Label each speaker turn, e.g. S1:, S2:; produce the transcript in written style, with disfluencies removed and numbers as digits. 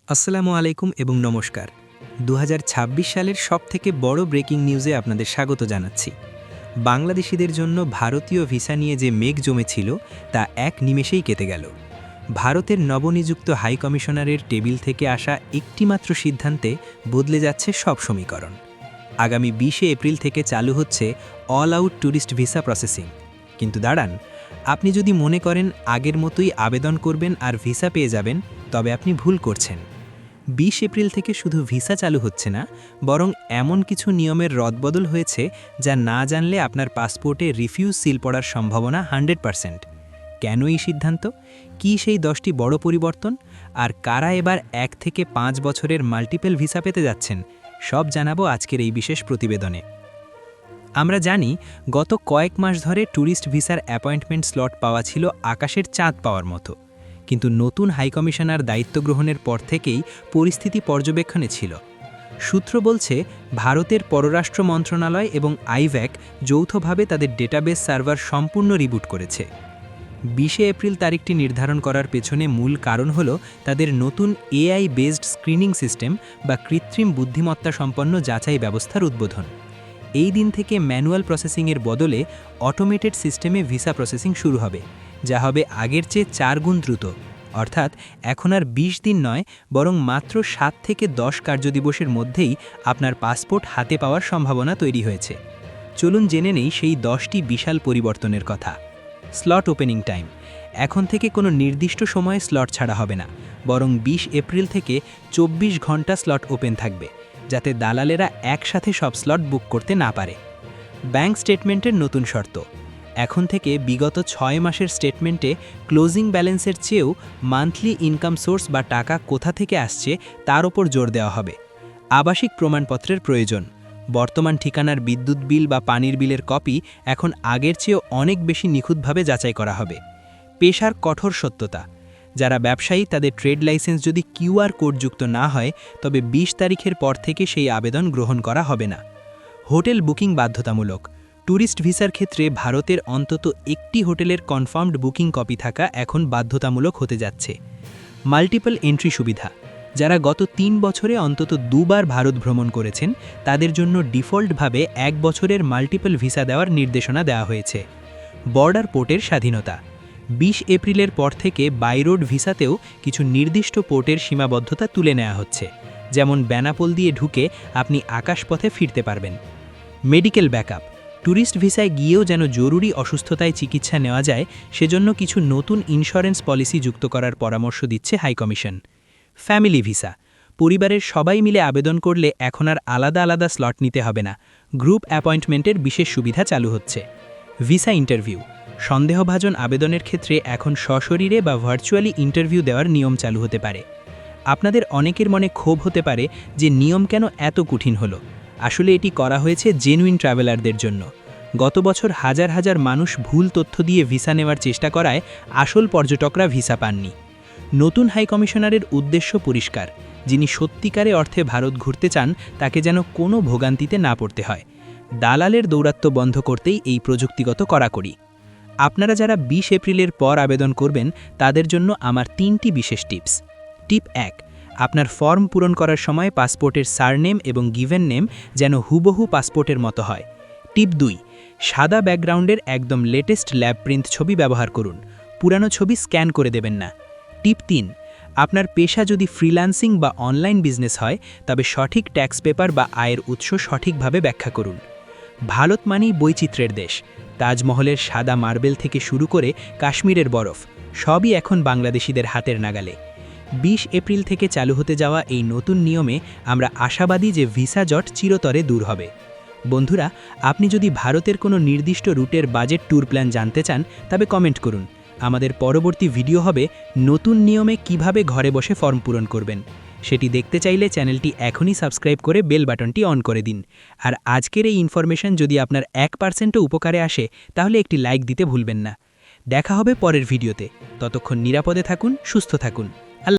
S1: আসসালামু আলাইকুম এবং নমস্কার। ২০২৬ সালের সবথেকে বড় ব্রেকিং নিউজে আপনাদের স্বাগত জানাচ্ছি। বাংলাদেশিদের জন্য ভারতীয় ভিসা নিয়ে যে মেঘ জমেছিল তা এক নিমেষেই কেটে গেল। ভারতের নবনিযুক্ত হাই কমিশনারের টেবিল থেকে আসা একটিমাত্র সিদ্ধান্তে বদলে যাচ্ছে সব সমীকরণ। আগামী ২০ এপ্রিল থেকে চালু হচ্ছে all out tourist visa processing. কিন্তু দাঁড়ান, আপনি যদি মনে করেন আগের মতোই আবেদন করবেন আর ভিসা পেয়ে যাবেন, তবে আপনি ভুল করছেন। ২০ এপ্রিল থেকে শুধু ভিসা চালু হচ্ছে না, বরং এমন কিছু নিয়মের রদবদল হয়েছে যা না জানলে আপনার পাসপোর্টে রিফিউজ সিল পড়ার সম্ভাবনা 100%। কেন এই সিদ্ধান্ত? কি সেই 10টি বড় পরিবর্তন? আর কারা এবার 1 থেকে 5 বছরের মাল্টিপল ভিসা পেতে যাচ্ছেন, সব জানাবো আজকের এই বিশেষ প্রতিবেদনে। আমরা জানি, গত কয়েক মাস ধরে ট্যুরিস্ট ভিসার অ্যাপয়েন্টমেন্ট স্লট পাওয়া ছিল আকাশের চাঁদ পাওয়ার মতো। কিন্তু নতুন হাইকমিশনার দায়িত্ব গ্রহণের পর থেকেই পরিস্থিতি পর্যবেক্ষণে ছিল। সূত্র বলছে, ভারতের পররাষ্ট্র মন্ত্রণালয় এবং আইভ্যাক যৌথভাবে তাদের ডেটাবেস সার্ভার সম্পূর্ণ রিবুট করেছে। ২০ এপ্রিল তারিখটি নির্ধারণ করার পেছনে মূল কারণ হল তাদের নতুন এআই বেসড স্ক্রিনিং সিস্টেম বা কৃত্রিম বুদ্ধিমত্তা সম্পন্ন যাচাই ব্যবস্থার উদ্বোধন। এই দিন থেকে ম্যানুয়াল প্রসেসিংয়ের বদলে অটোমেটেড সিস্টেমে ভিসা প্রসেসিং শুরু হবে, যা হবে আগের চেয়ে 4 গুণ দ্রুত। অর্থাৎ এখন আর 20 দিন নয়, বরং মাত্র 7 থেকে 10 কার্যদিবসের মধ্যেই আপনার পাসপোর্ট হাতে পাওয়ার সম্ভাবনা তৈরি হয়েছে। চলুন জেনে নেই সেই 10টি বিশাল পরিবর্তনের কথা। Slot opening time. এখন থেকে কোনো নির্দিষ্ট সময়ে স্লট ছাড়া হবে না, বরং 20 এপ্রিল থেকে 24 ঘন্টা স্লট ওপেন থাকবে, যাতে দালালেরা একসাথে সব স্লট বুক করতে না পারে। ব্যাংক স্টেটমেন্টের নতুন শর্ত। এখন থেকে বিগত 6 মাসের স্টেটমেন্টে ক্লোজিং ব্যালেন্সের চেয়েও মান্থলি ইনকাম সোর্স বা টাকা কোথা থেকে আসছে তার ওপর জোর দেওয়া হবে। আবাসিক প্রমাণপত্রের প্রয়োজন। বর্তমান ঠিকানার বিদ্যুৎ বিল বা পানির বিলের কপি এখন আগের চেয়েও অনেক বেশি নিখুঁতভাবে যাচাই করা হবে। পেশার কঠোর সত্যতা। যারা ব্যবসায়ী, তাদের ট্রেড লাইসেন্স যদি কিউআর কোডযুক্ত না হয়, তবে 20 তারিখের পর থেকে সেই আবেদন গ্রহণ করা হবে না। হোটেল বুকিং বাধ্যতামূলক। ট্যুরিস্ট ভিসার ক্ষেত্রে ভারতের অন্তত একটি হোটেলের কনফার্মড বুকিং কপি থাকা এখন বাধ্যতামূলক হতে যাচ্ছে। মাল্টিপল এন্ট্রি সুবিধা। যারা গত 3 বছরে অন্তত 2 বার ভারত ভ্রমণ করেছেন, তাদের জন্য ডিফল্টভাবে 1 বছরের মাল্টিপল ভিসা দেওয়ার নির্দেশনা দেওয়া হয়েছে। বর্ডার পোর্টের স্বাধীনতা। 20 এপ্রিলের পর থেকে বাই রোড ভিসাতেও কিছু নির্দিষ্ট পোর্টের সীমাবদ্ধতা তুলে নেওয়া হচ্ছে, যেমন বেনাপোল দিয়ে ঢুকে আপনি আকাশপথে ফিরতে পারবেন। Medical backup. ট্যুরিস্ট ভিসায় গিয়েও যেন জরুরি অসুস্থতায় চিকিৎসা নেওয়া যায়, সেজন্য কিছু নতুন ইন্স্যুরেন্স পলিসি যুক্ত করার পরামর্শ দিচ্ছে হাইকমিশন। Family visa. পরিবারের সবাই মিলে আবেদন করলে এখন আর আলাদা আলাদা স্লট নিতে হবে না। গ্রুপ অ্যাপয়েন্টমেন্টের বিশেষ সুবিধা চালু হচ্ছে। Visa interview. সন্দেহভাজন আবেদনের ক্ষেত্রে এখন সশরীরে বা ভার্চুয়ালি ইন্টারভিউ দেওয়ার নিয়ম চালু হতে পারে। আপনাদের অনেকের মনে ক্ষোভ হতে পারে যে নিয়ম কেন এত কঠিন হলো। আসলে এটি করা হয়েছে জেনুইন ট্রাভেলারদের জন্য। গত বছর হাজার হাজার মানুষ ভুল তথ্য দিয়ে ভিসা নেওয়ার চেষ্টা করায় আসল পর্যটকরা ভিসা পাননি। নতুন হাইকমিশনারের উদ্দেশ্য পরিষ্কার। যিনি সত্যিকারে অর্থে ভারত ঘুরতে চান, তাকে যেন কোনো ভোগান্তিতে না পড়তে হয়। দালালের দৌরাত্ম্য বন্ধ করতেই এই প্রযুক্তিগত কড়াকড়ি। আপনারা যারা 20 এপ্রিলের পর আবেদন করবেন, তাদের জন্য আমার 3টি বিশেষ টিপস। টিপ 1, আপনার ফর্ম পূরণ করার সময় পাসপোর্টের সারনেম এবং গিভেন নেম যেন হুবহু পাসপোর্টের মতো হয়। টিপ 2, সাদা ব্যাকগ্রাউন্ডের একদম লেটেস্ট ল্যাব প্রিন্ট ছবি ব্যবহার করুন, পুরানো ছবি স্ক্যান করে দেবেন না। টিপ 3, আপনার পেশা যদি ফ্রিল্যান্সিং বা অনলাইন বিজনেস হয়, তবে সঠিক ট্যাক্স পেপার বা আয়ের উৎস সঠিকভাবে ব্যাখ্যা করুন। ভারত মানেই বৈচিত্র্যের দেশ। তাজমহলের সাদা মার্বেল থেকে শুরু করে কাশ্মীরের বরফ, সবই এখন বাংলাদেশিদের হাতের নাগালে। 20 এপ্রিল থেকে চালু হতে যাওয়া এই নতুন নিয়মে আমরা আশাবাদী যে ভিসা জট চিরতরে দূর হবে। বন্ধুরা, আপনি যদি ভারতের কোনো নির্দিষ্ট রুটের বাজেট ট্যুর প্ল্যান জানতে চান, তবে কমেন্ট করুন। আমাদের পরবর্তী ভিডিও হবে নতুন নিয়মে কিভাবে ঘরে বসে ফর্ম পূরণ করবেন। সেটি দেখতে চাইলে চ্যানেলটি এখনই সাবস্ক্রাইব করে বেল বাটনটি অন করে দিন। আর আজকের এই ইনফরমেশন যদি আপনার 1%ও উপকারে আসে, তাহলে একটি লাইক দিতে ভুলবেন না। দেখা হবে পরের ভিডিওতে। ততক্ষণ নিরাপদে থাকুন, সুস্থ থাকুন।